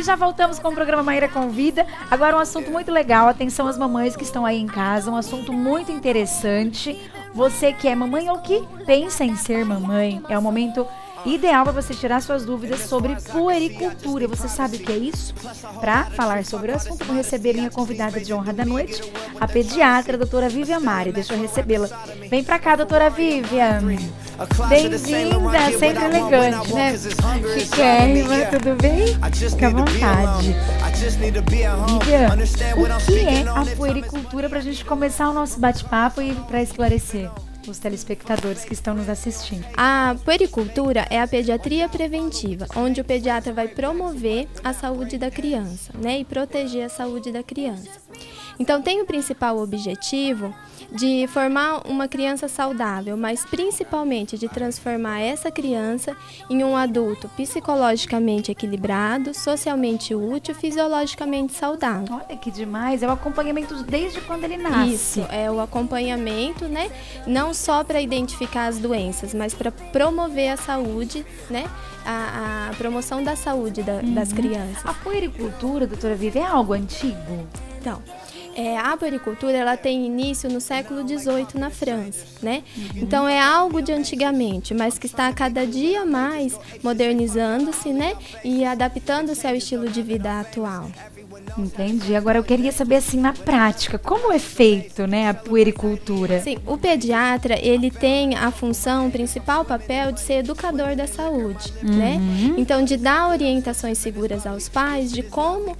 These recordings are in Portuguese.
E já voltamos com o programa Maíra Convida. Agora um assunto muito legal, atenção às mamães que estão aí em casa, um assunto muito interessante. Você que é mamãe ou que pensa em ser mamãe, é o momento ideal para você tirar suas dúvidas sobre puericultura. Você sabe o que é isso? Para falar sobre o assunto, vou receber minha convidada de honra da noite, a pediatra, a doutora Vivian Mari. Deixa eu recebê-la. Vem pra cá, doutora Vivian. Bem-vinda, sempre elegante, né? Chiquérrima, tudo bem? Fica à vontade. Vivian, o que é a puericultura para a gente começar o nosso bate-papo e para esclarecer os telespectadores que estão nos assistindo? A puericultura é a pediatria preventiva, onde o pediatra vai promover a saúde da criança, né, e proteger a saúde da criança. Então, tem o principal objetivo de formar uma criança saudável, mas principalmente de transformar essa criança em um adulto psicologicamente equilibrado, socialmente útil, fisiologicamente saudável. Olha que demais, é o acompanhamento desde quando ele nasce. Isso, é o acompanhamento, né? Não só para identificar as doenças, mas para promover a saúde, né? A promoção da saúde das crianças. A puericultura, doutora Vivian, é algo antigo? Então, a puericultura ela tem início no século XVIII na França, né? Então é algo de antigamente, mas que está cada dia mais modernizando-se, né? E adaptando-se ao estilo de vida atual. Entendi. Agora eu queria saber assim na prática, como é feito, né, a puericultura? Sim, o pediatra, ele tem a função, o principal papel de ser educador da saúde, né? Então de dar orientações seguras aos pais de como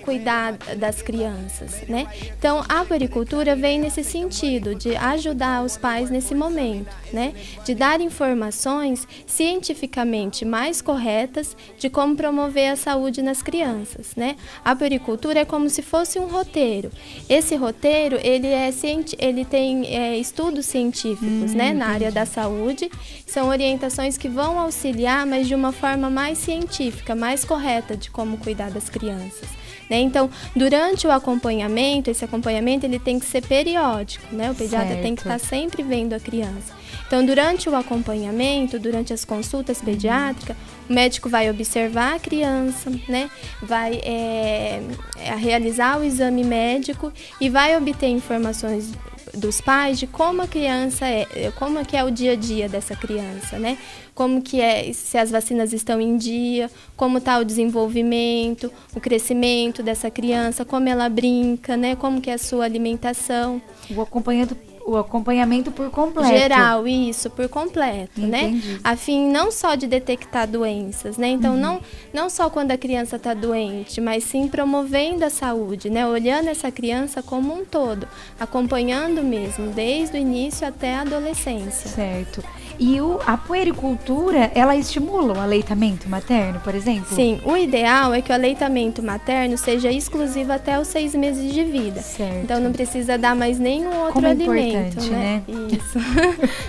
cuidar das crianças, né? Então a puericultura vem nesse sentido, de ajudar os pais nesse momento, né? De dar informações cientificamente mais corretas de como promover a saúde nas crianças, né? A puericultura é como se fosse um roteiro. Esse roteiro, ele tem estudos científicos, né, na área da saúde. São orientações que vão auxiliar, mas de uma forma mais científica, mais correta de como cuidar das crianças. Né? Então, durante o acompanhamento, esse acompanhamento ele tem que ser periódico, né? O pediatra tem que estar sempre vendo a criança. Então, durante o acompanhamento, durante as consultas pediátricas, o médico vai observar a criança, né? Vai realizar o exame médico e vai obter informações dos pais de como a criança como que é o dia a dia dessa criança, né? Como que se as vacinas estão em dia, como está o desenvolvimento, o crescimento dessa criança, como ela brinca, né? Como que é a sua alimentação. O acompanhamento por completo. Geral, isso, por completo, Entendi. né? A fim não só de detectar doenças, né? Então, não só quando a criança está doente, mas sim promovendo a saúde, né? Olhando essa criança como um todo, acompanhando mesmo, desde o início até a adolescência. Certo. E a puericultura, ela estimula o aleitamento materno, por exemplo? Sim, o ideal é que o aleitamento materno seja exclusivo até os 6 meses de vida. Certo. Então não precisa dar mais nenhum outro Como é alimento, importante, né? Isso.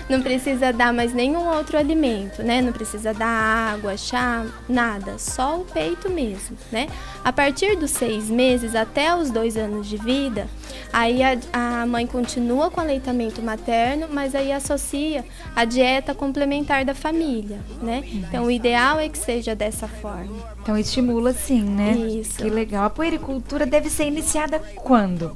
Não precisa dar mais nenhum outro alimento, né? Não precisa dar água, chá, nada, só o peito mesmo, né? A partir dos 6 meses até os 2 anos de vida, aí a mãe continua com o aleitamento materno, mas aí associa a dieta complementar da família, né? Então o ideal é que seja dessa forma. Então estimula sim, né? Isso. Que legal. A puericultura deve ser iniciada quando?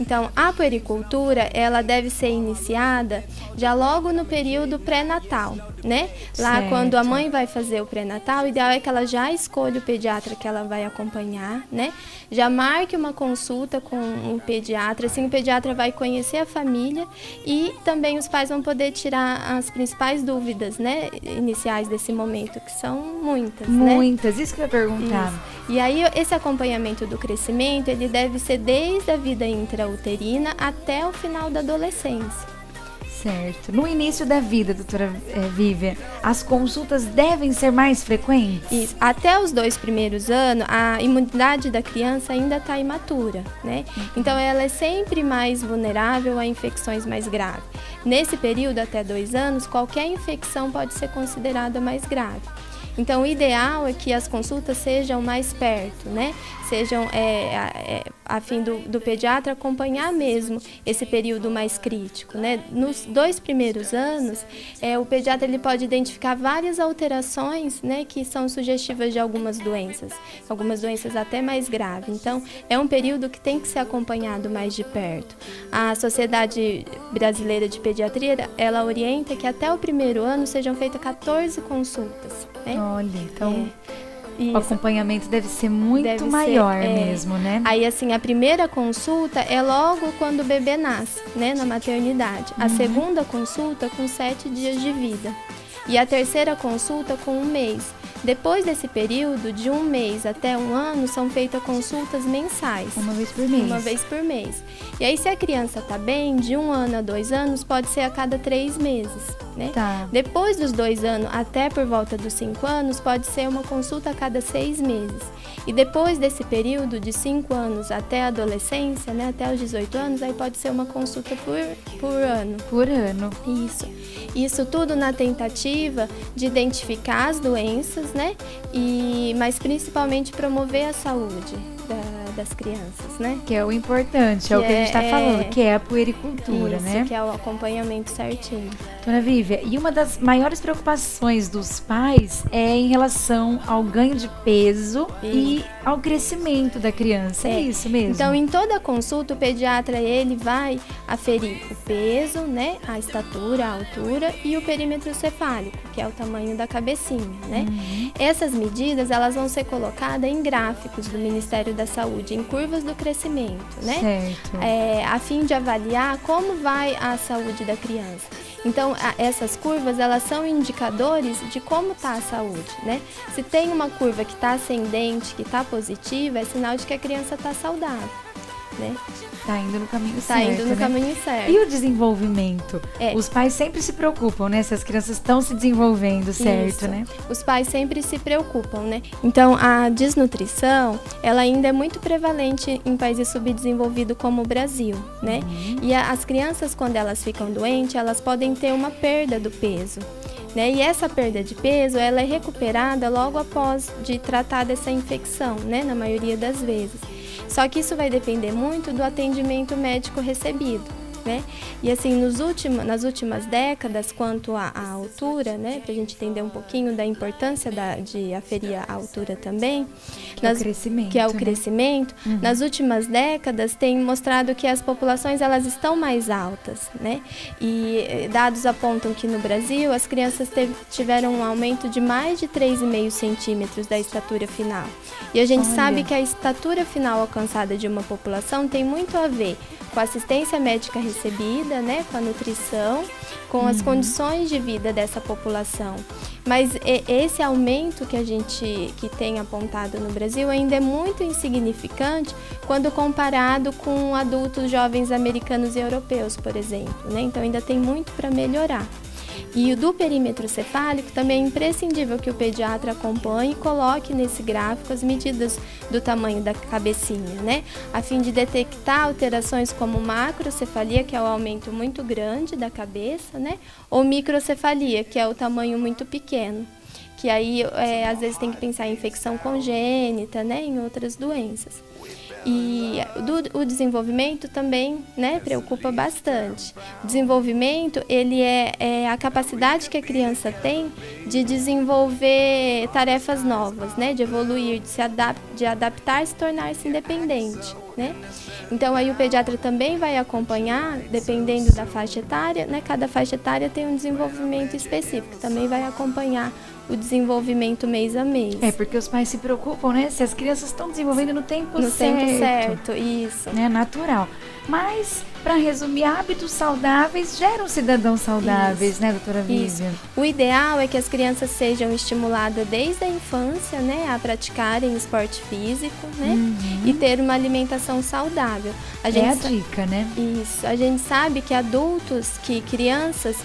Então a puericultura, ela deve ser iniciada já logo no período pré-natal, né? Lá Certo. quando a mãe vai fazer o pré-natal, o ideal é que ela já escolha o pediatra que ela vai acompanhar, né? Já marque uma consulta com o pediatra, assim o pediatra vai conhecer a família e também os pais vão poder tirar as principais dúvidas, né? Iniciais desse momento, que são muitas, né? Muitas, isso que eu ia perguntar. Isso. E aí esse acompanhamento do crescimento, ele deve ser desde a vida intrauterina até o final da adolescência. Certo. No início da vida, doutora Vivian, as consultas devem ser mais frequentes? Isso. Até os 2 primeiros anos, a imunidade da criança ainda está imatura, né? Então, ela é sempre mais vulnerável a infecções mais graves. Nesse período, até 2 anos, qualquer infecção pode ser considerada mais grave. Então, o ideal é que as consultas sejam mais perto, né? Sejam a fim do pediatra acompanhar mesmo esse período mais crítico, né? Nos 2 primeiros anos, o pediatra ele pode identificar várias alterações, né, que são sugestivas de algumas doenças até mais graves. Então, é um período que tem que ser acompanhado mais de perto. A Sociedade Brasileira de Pediatria, ela orienta que até o primeiro ano sejam feitas 14 consultas, né? Olha, então o acompanhamento deve ser muito maior mesmo, né? Aí, assim, a primeira consulta é logo quando o bebê nasce, né, na maternidade. A segunda consulta com 7 dias de vida. E a terceira consulta com 1 mês. Depois desse período, de 1 mês até 1 ano, são feitas consultas mensais. Uma vez por mês. Uma vez por mês. E aí, se a criança está bem, de 1 ano a 2 anos, pode ser a cada 3 meses, né? Tá. Depois dos 2 anos, até por volta dos 5 anos, pode ser uma consulta a cada 6 meses. E depois desse período, de 5 anos até a adolescência, né, até os 18 anos, aí pode ser uma consulta por ano. Por ano. Isso. Isso tudo na tentativa de identificar as doenças, né? Mas principalmente promover a saúde das crianças, né? Que é o importante, é o que a gente está falando, que é a puericultura, isso, né? Que é o acompanhamento certinho. Dona Vívia, e uma das maiores preocupações dos pais é em relação ao ganho de peso e ao crescimento da criança, é isso mesmo? Então, em toda consulta, o pediatra, ele vai aferir o peso, né, a estatura, a altura e o perímetro cefálico, que é o tamanho da cabecinha, né? Essas medidas, elas vão ser colocadas em gráficos do Ministério da Saúde, em curvas do crescimento, né? Certo. A fim de avaliar como vai a saúde da criança. Então, essas curvas, elas são indicadores de como está a saúde, né? Se tem uma curva que está ascendente, que está positiva, é sinal de que a criança está saudável, né? Tá indo no caminho certo, Tá indo no né? caminho certo. E o desenvolvimento? Os pais sempre se preocupam, né? Se as crianças estão se desenvolvendo, certo, Isso. né? Os pais sempre se preocupam, né? Então, a desnutrição, ela ainda é muito prevalente em países subdesenvolvidos como o Brasil, né? E as crianças, quando elas ficam doentes, elas podem ter uma perda do peso, né? E essa perda de peso, ela é recuperada logo após de tratar dessa infecção, né? Na maioria das vezes. Só que isso vai depender muito do atendimento médico recebido, né? E assim, nas últimas décadas, quanto à altura, né? Para a gente entender um pouquinho da importância de aferir a altura também. Que é o crescimento. Que é o né? crescimento. Nas últimas décadas, tem mostrado que as populações, elas estão mais altas, né? E dados apontam que no Brasil, as crianças tiveram um aumento de mais de 3,5 centímetros da estatura final. E a gente sabe que a estatura final alcançada de uma população tem muito a ver com a assistência médica recebida, né, com a nutrição, com as condições de vida dessa população. Mas esse aumento que tem apontado no Brasil ainda é muito insignificante quando comparado com adultos jovens americanos e europeus, por exemplo, né? Então ainda tem muito para melhorar. E o do perímetro cefálico também é imprescindível que o pediatra acompanhe e coloque nesse gráfico as medidas do tamanho da cabecinha, né? A fim de detectar alterações como macrocefalia, que é o aumento muito grande da cabeça, né? Ou microcefalia, que é o tamanho muito pequeno. Que aí, às vezes, tem que pensar em infecção congênita, né? Em outras doenças. E o desenvolvimento também, né, preocupa bastante. O desenvolvimento, ele é a capacidade que a criança tem de desenvolver tarefas novas, né, de evoluir, de adaptar-se e tornar-se independente, né? Então, aí o pediatra também vai acompanhar, dependendo da faixa etária, né, cada faixa etária tem um desenvolvimento específico, também vai acompanhar o desenvolvimento mês a mês. Porque os pais se preocupam, né? Se as crianças estão desenvolvendo no tempo certo. No tempo certo, isso. É natural. Mas, para resumir, hábitos saudáveis geram cidadãos saudáveis, né, doutora Vívia? O ideal é que as crianças sejam estimuladas desde a infância, né, a praticarem esporte físico, né, e ter uma alimentação saudável. A dica, né? Isso. A gente sabe que crianças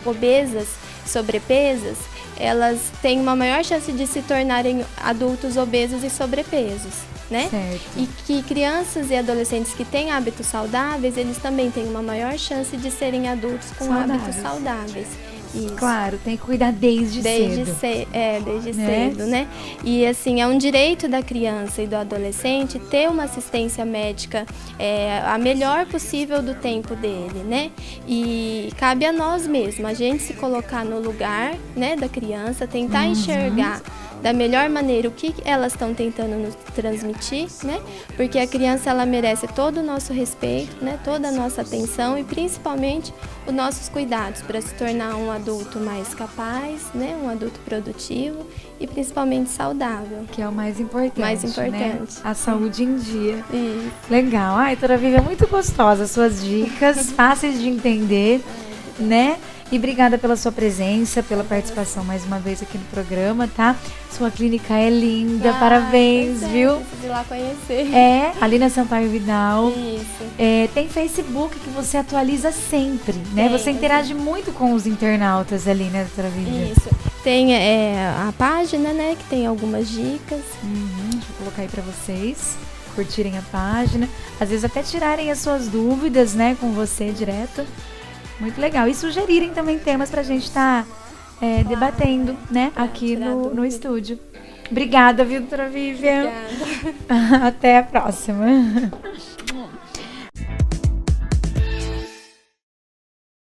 obesas, sobrepesas, elas têm uma maior chance de se tornarem adultos obesos e sobrepesos, né? Certo. E que crianças e adolescentes que têm hábitos saudáveis, eles também têm uma maior chance de serem adultos com hábitos saudáveis. Isso. Claro, tem que cuidar desde cedo. Desde cedo, né? E assim, é um direito da criança e do adolescente ter uma assistência médica a melhor possível do tempo dele, né? E cabe a nós mesmos, a gente se colocar no lugar, né, da criança, tentar enxergar da melhor maneira o que elas estão tentando nos transmitir, né? Porque a criança, ela merece todo o nosso respeito, né? Toda a nossa atenção e principalmente os nossos cuidados para se tornar um adulto mais capaz, né? Um adulto produtivo e principalmente saudável. Que é o mais importante, né? A saúde em dia. Isso. Legal. Ai, doutora Vivi, é muito gostosa as suas dicas, fáceis de entender, né? E obrigada pela sua presença, pela participação mais uma vez aqui no programa, tá? Sua clínica é linda, parabéns, viu? Preciso ir lá conhecer. Ali na Sampaio Vidal. Isso. Tem Facebook que você atualiza sempre, né? Você interage muito com os internautas ali, né, doutora Vivi? Isso. Tem a página, né, que tem algumas dicas. Deixa eu colocar aí pra vocês curtirem a página. Às vezes até tirarem as suas dúvidas, né, com você direto. Muito legal. E sugerirem também temas pra gente estar debatendo, né, aqui no estúdio. Obrigada, viu, doutora Vivian? Obrigada. Até a próxima.